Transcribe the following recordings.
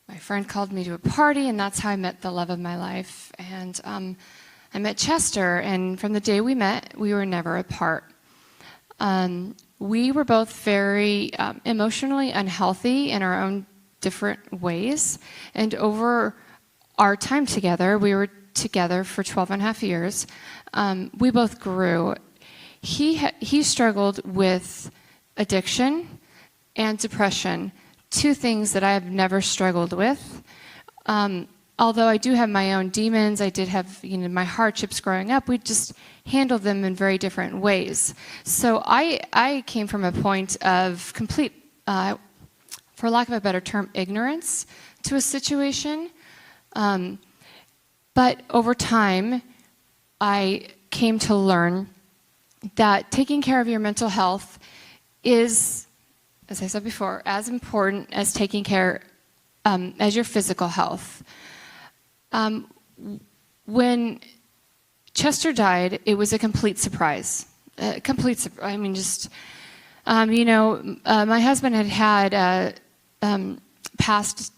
My friend called me to a party, and that's how I met the love of my life. And I met Chester, and from the day we met, we were never apart. We were both very emotionally unhealthy in our own different ways. And over our time together, we were together for 12 and a half years, we both grew. He struggled with addiction and depression, two things that I have never struggled with. Although I do have my own demons, I did have my hardships growing up, we just handled them in very different ways. So I came from a point of complete, for lack of a better term, ignorance to a situation. But over time, I came to learn that taking care of your mental health is, as I said before, as important as taking care as your physical health. When Chester died, it was a complete surprise. I mean, just, my husband had passed,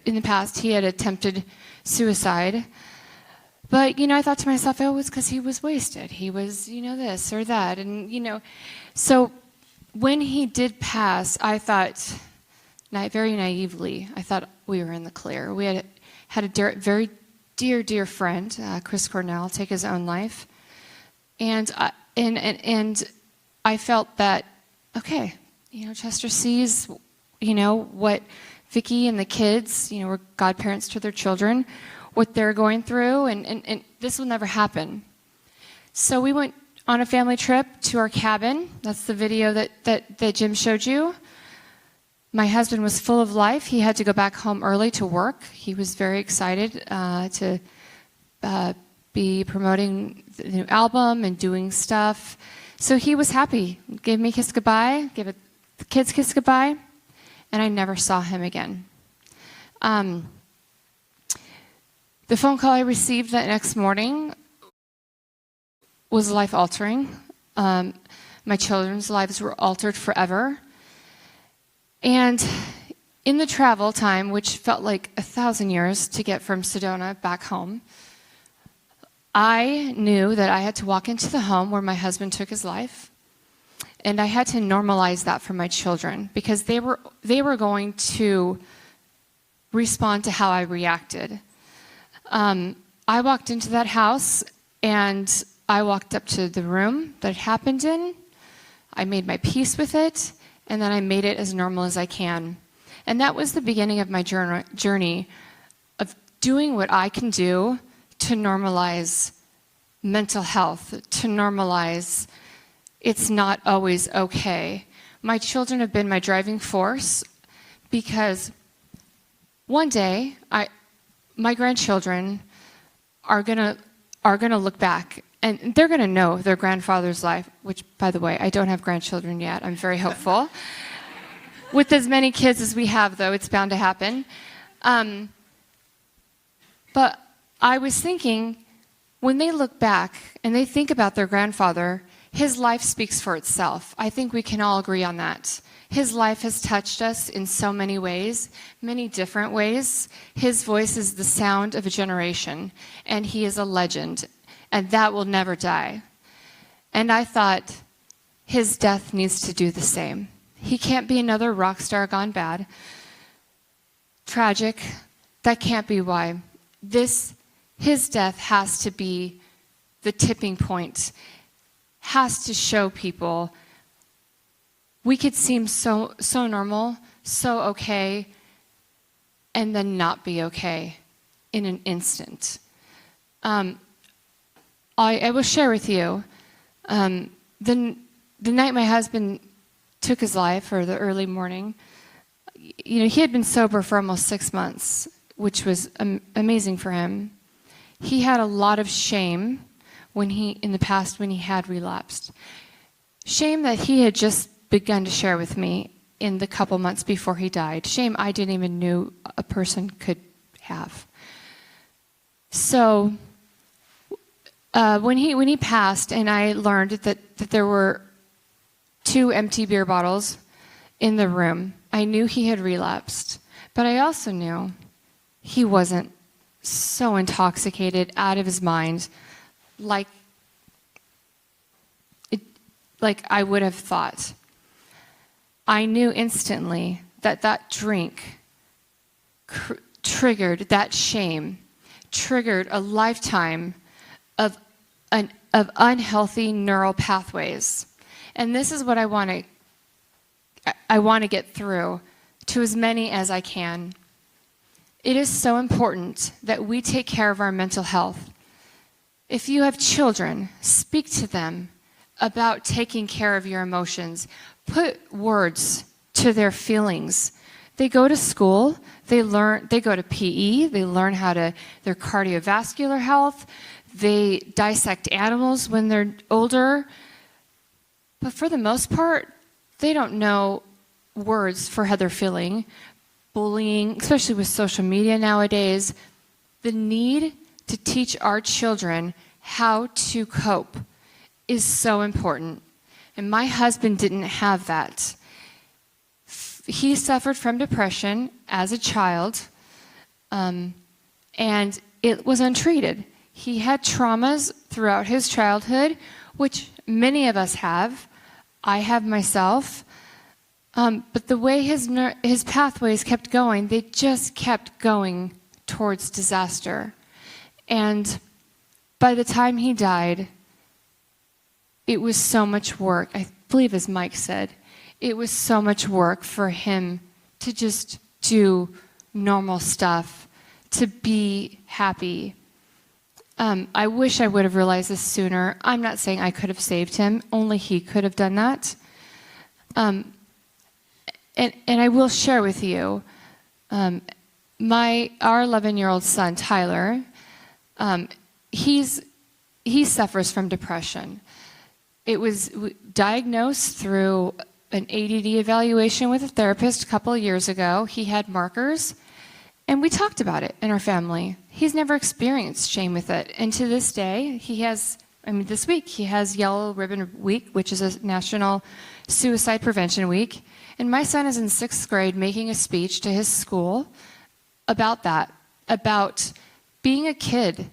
in the past, he had attempted suicide. But, I thought to myself, oh, it was because he was wasted. He was, this or that. And, so when he did pass, I thought, very naively, I thought we were in the clear. We had a very dear friend, Chris Cornell, take his own life. And I felt that, okay, Chester sees, what Vicki and the kids, were godparents to their children, what they're going through, and this will never happen. So we went on a family trip to our cabin. That's the video that Jim showed you. My husband was full of life. He had to go back home early to work. He was very excited to be promoting the new album and doing stuff. So he was happy. Gave me a kiss goodbye, gave the kids a kiss goodbye, and I never saw him again. The phone call I received that next morning was life-altering. My children's lives were altered forever. And in the travel time, which felt like 1,000 years to get from Sedona back home, I knew that I had to walk into the home where my husband took his life, and I had to normalize that for my children, because they were going to respond to how I reacted. I walked into that house, and I walked up to the room that it happened in. I made my peace with it, and then I made it as normal as I can. And that was the beginning of my journey of doing what I can do to normalize mental health, to normalize it's not always okay. My children have been my driving force, because one day my grandchildren are gonna look back, and they're gonna know their grandfather's life, which, by the way, I don't have grandchildren yet. I'm very hopeful. With as many kids as we have, though, it's bound to happen. But I was thinking, when they look back and they think about their grandfather, his life speaks for itself. I think we can all agree on that. His life has touched us in so many ways, many different ways. His voice is the sound of a generation, and he is a legend, and that will never die. And I thought, his death needs to do the same. He can't be another rock star gone bad. Tragic. That can't be why. His death has to be the tipping point, has to show people we could seem so normal, so okay, and then not be okay in an instant. I will share with you, the night my husband took his life, or the early morning, he had been sober for almost 6 months, which was amazing for him. He had a lot of shame in the past when he had relapsed. Shame that he had just begun to share with me in the couple months before he died. Shame I didn't even know a person could have. So when he passed, and I learned that there were 2 empty beer bottles in the room, I knew he had relapsed, but I also knew he wasn't so intoxicated, out of his mind, like I would have thought. I knew instantly that drink triggered that shame, triggered a lifetime of unhealthy neural pathways. And this is what I want to get through to as many as I can. It is so important that we take care of our mental health. If you have children, speak to them about taking care of your emotions. Put words to their feelings. They go to school, they go to PE, they learn their cardiovascular health, they dissect animals when they're older. But for the most part, they don't know words for how they're feeling. Bullying, especially with social media nowadays, the need to teach our children how to cope is so important. And my husband didn't have that. He suffered from depression as a child, and it was untreated. He had traumas throughout his childhood, which many of us have. I have myself. But the way his pathways kept going, they just kept going towards disaster. And by the time he died, it was so much work. I believe, as Mike said, it was so much work for him to just do normal stuff, to be happy. I wish I would have realized this sooner. I'm not saying I could have saved him. Only he could have done that. And I will share with you, our 11-year-old son, Tyler, he suffers from depression. It was diagnosed through an ADD evaluation with a therapist a couple of years ago. He had markers, and we talked about it in our family. He's never experienced shame with it. And to this day, this week, he has Yellow Ribbon Week, which is a National Suicide Prevention Week. And my son is in 6th grade making a speech to his school about that, about being a kid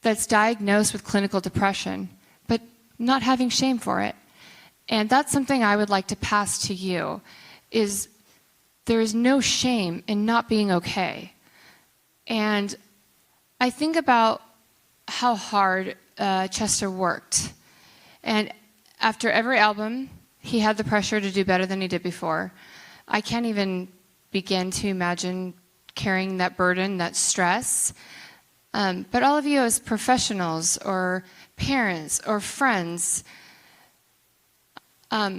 that's diagnosed with clinical depression, but not having shame for it. And that's something I would like to pass to you, is there is no shame in not being okay. And I think about how hard Chester worked. And after every album, he had the pressure to do better than he did before. I can't even begin to imagine carrying that burden, that stress. But all of you as professionals or parents or friends, I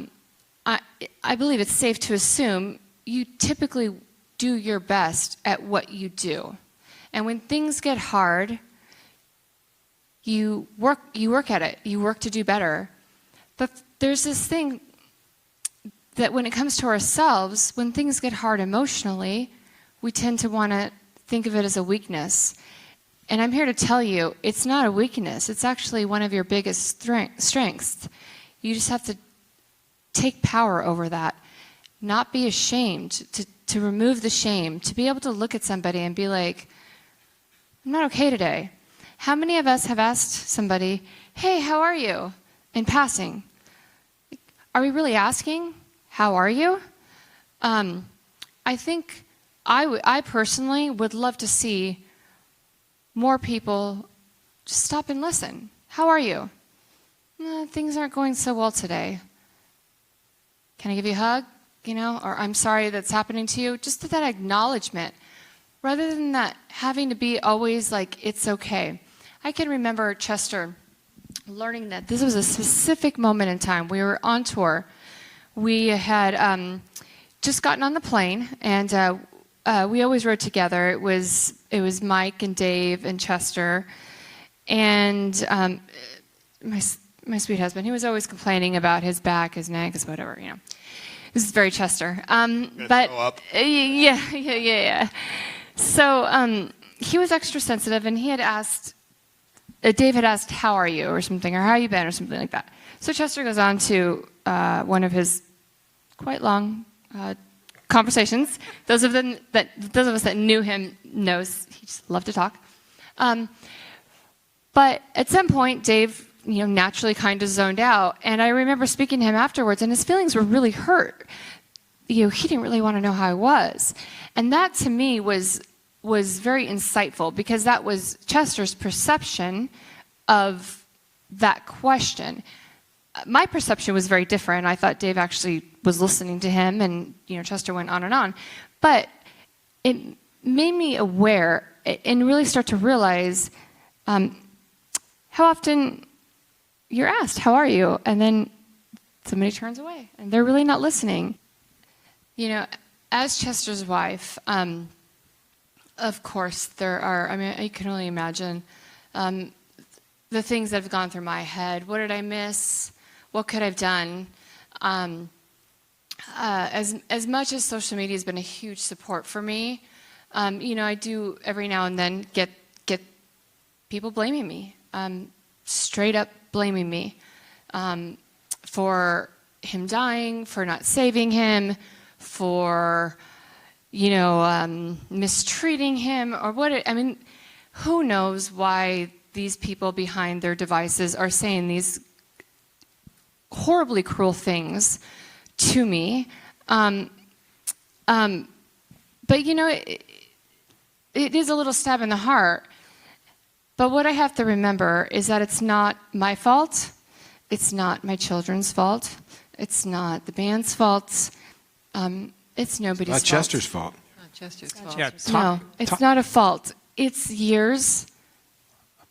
believe it's safe to assume you typically do your best at what you do. And when things get hard, you work at it. You work to do better. But there's this thing that when it comes to ourselves, when things get hard emotionally, we tend to want to think of it as a weakness. And I'm here to tell you, it's not a weakness. It's actually one of your biggest strengths. You just have to take power over that. Not be ashamed, to remove the shame, to be able to look at somebody and be like, I'm not okay today. How many of us have asked somebody, hey, how are you? In passing. Are we really asking, how are you? I think I personally would love to see more people just stop and listen. How are you? Things aren't going so well today. Can I give you a hug? Or I'm sorry that's happening to you. Just that acknowledgement, rather than that having to be always like, it's okay. I can remember Chester learning that this was a specific moment in time. We were on tour. We had just gotten on the plane, and we always rode together. It was Mike and Dave and Chester, and my sweet husband. He was always complaining about his back, his neck, his whatever. This is very Chester. But yeah. So he was extra sensitive, and he had asked. Dave had asked, how are you, or something, or how you been, or something like that. So Chester goes on to one of his quite long conversations. Those of us that knew him knows he just loved to talk. But at some point, Dave, naturally kind of zoned out. And I remember speaking to him afterwards, and his feelings were really hurt. He didn't really want to know how I was. And that, to me, was very insightful, because that was Chester's perception of that question. My perception was very different. I thought Dave actually was listening to him, and Chester went on and on. But it made me aware and really start to realize how often you're asked, "How are you?" And then somebody turns away, and they're really not listening. As Chester's wife, of course, there are, I can only imagine the things that have gone through my head. What did I miss? What could I have done? As much as social media has been a huge support for me, I do every now and then get people blaming me, straight up blaming me for him dying, for not saving him, for mistreating him, or who knows why these people behind their devices are saying these horribly cruel things to me. But it is a little stab in the heart. But what I have to remember is that it's not my fault. It's not my children's fault. It's not the band's fault. It's nobody's fault. Not Chester's fault. Not Chester's fault. Yeah, No, it's not a fault. It's years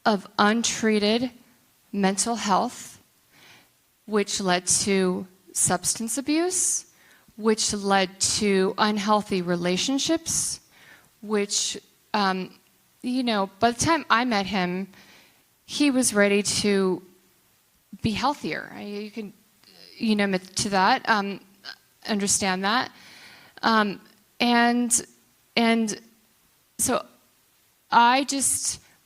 of untreated mental health, which led to substance abuse, which led to unhealthy relationships, which, by the time I met him, he was ready to be healthier. You can, to that, understand that. And so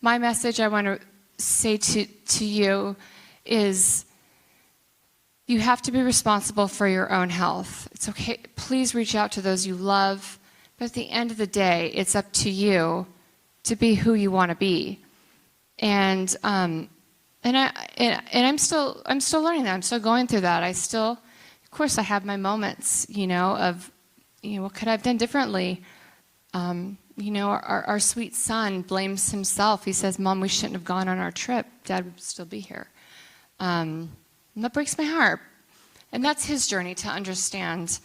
my message I want to say to you is, you have to be responsible for your own health. It's okay. Please reach out to those you love. But at the end of the day, it's up to you to be who you want to be. And I'm still learning that. I'm still going through that. Of course, I have my moments, of, what could I have done differently? Our sweet son blames himself. He says, "Mom, we shouldn't have gone on our trip. Dad would still be here." And that breaks my heart. And that's his journey to understand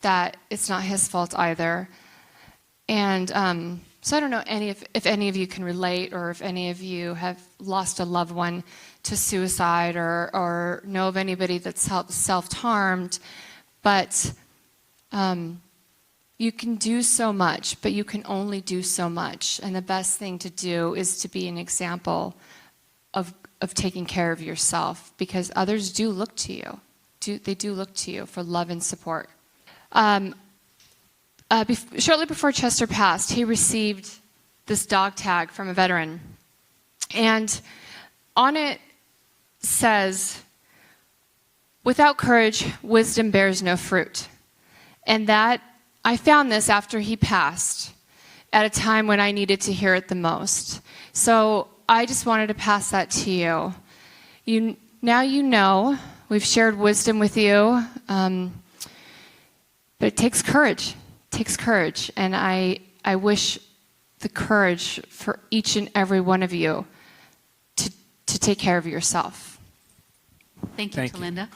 that it's not his fault either. And so I don't know if any of you can relate, or if any of you have lost a loved one to suicide, or know of anybody that's self-harmed. But you can do so much, but you can only do so much. And the best thing to do is to be an example of taking care of yourself, because others do look to you. They do look to you for love and support. Shortly before Chester passed, he received this dog tag from a veteran. And on it says, "Without courage, wisdom bears no fruit." And that, I found this after he passed, at a time when I needed to hear it the most. So I just wanted to pass that to you. Now you know, we've shared wisdom with you, but it takes courage. It takes courage. And I wish the courage for each and every one of you to take care of yourself. Thank you, Talinda. Yeah.